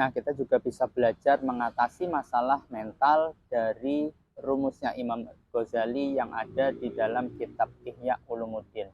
Nah, kita juga bisa belajar mengatasi masalah mental dari rumusnya Imam Ghazali yang ada di dalam kitab Ihya Ulumuddin.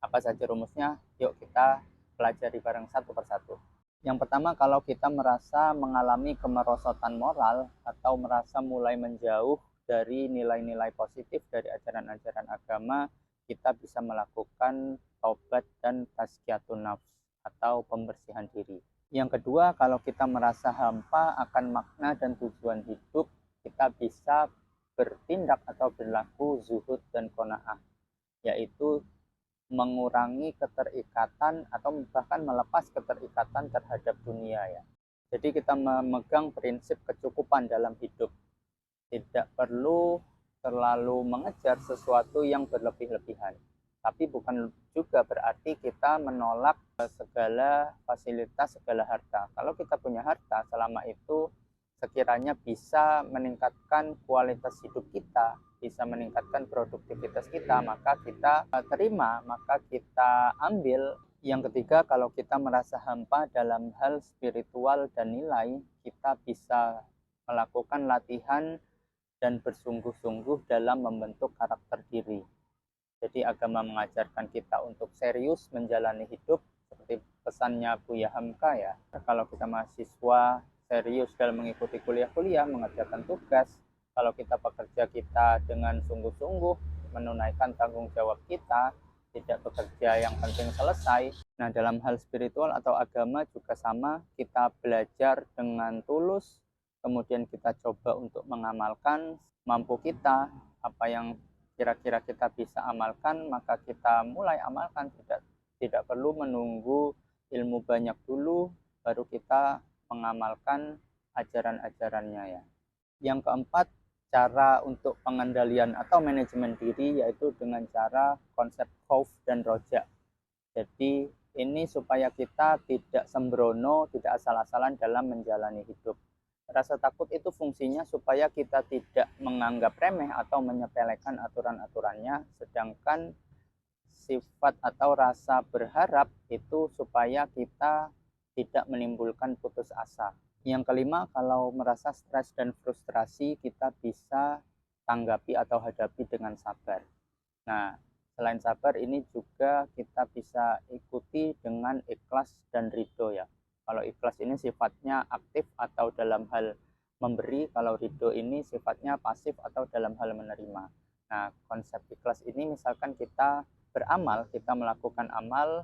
Apa saja rumusnya? Yuk kita pelajari bareng satu persatu. Yang pertama, kalau kita merasa mengalami kemerosotan moral atau merasa mulai menjauh dari nilai-nilai positif dari ajaran-ajaran agama, kita bisa melakukan taubat dan tazkiyatun nafs atau pembersihan diri. Yang kedua, kalau kita merasa hampa akan makna dan tujuan hidup, kita bisa bertindak atau berlaku zuhud dan qanaah, yaitu mengurangi keterikatan atau bahkan melepas keterikatan terhadap dunia ya. Jadi kita memegang prinsip kecukupan dalam hidup. Tidak perlu terlalu mengejar sesuatu yang berlebih-lebihan. Tapi bukan juga berarti kita menolak segala fasilitas, segala harta. Kalau kita punya harta, selama itu sekiranya bisa meningkatkan kualitas hidup kita, bisa meningkatkan produktivitas kita, maka kita terima, maka kita ambil. Yang ketiga, kalau kita merasa hampa dalam hal spiritual dan nilai, kita bisa melakukan latihan dan bersungguh-sungguh dalam membentuk karakter diri. Jadi agama mengajarkan kita untuk serius menjalani hidup, seperti pesannya Buya Hamka ya. Kalau kita mahasiswa serius dalam mengikuti kuliah-kuliah, mengerjakan tugas, kalau kita pekerja kita dengan sungguh-sungguh menunaikan tanggung jawab kita, tidak bekerja yang penting selesai. Nah, dalam hal spiritual atau agama juga sama, kita belajar dengan tulus, kemudian kita coba untuk mengamalkan, mampu kita, apa yang kira-kira kita bisa amalkan, maka kita mulai amalkan, tidak perlu menunggu ilmu banyak dulu, baru kita mengamalkan ajaran-ajarannya ya. Yang keempat, cara untuk pengendalian atau manajemen diri yaitu dengan cara konsep khauf dan roja. Jadi ini supaya kita tidak sembrono, tidak asal-asalan dalam menjalani hidup. Rasa takut itu fungsinya supaya kita tidak menganggap remeh atau menyepelekan aturan-aturannya, sedangkan sifat atau rasa berharap itu supaya kita tidak menimbulkan putus asa. Yang kelima, kalau merasa stres dan frustrasi, kita bisa tanggapi atau hadapi dengan sabar. Nah, selain sabar, ini juga kita bisa ikuti dengan ikhlas dan ridho ya. Kalau ikhlas ini sifatnya aktif atau dalam hal memberi, kalau ridho ini sifatnya pasif atau dalam hal menerima. Nah, konsep ikhlas ini misalkan kita beramal, kita melakukan amal,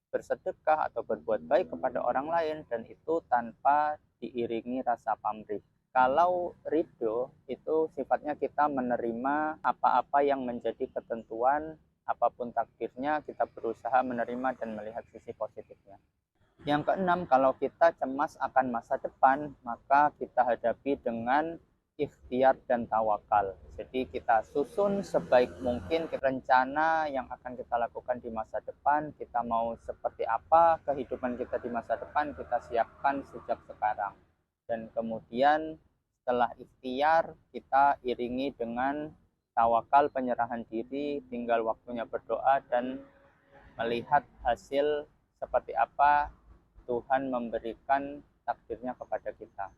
bersedekah atau berbuat baik kepada orang lain, dan itu tanpa diiringi rasa pamrih. Kalau ridho itu sifatnya kita menerima apa-apa yang menjadi ketentuan, apapun takdirnya kita berusaha menerima dan melihat sisi positifnya. Yang keenam, kalau kita cemas akan masa depan, maka kita hadapi dengan ikhtiar dan tawakal. Jadi kita susun sebaik mungkin rencana yang akan kita lakukan di masa depan. Kita mau seperti apa kehidupan kita di masa depan, kita siapkan sejak sekarang. Dan kemudian setelah ikhtiar, kita iringi dengan tawakal, penyerahan diri, tinggal waktunya berdoa dan melihat hasil seperti apa Tuhan memberikan takdirnya kepada kita.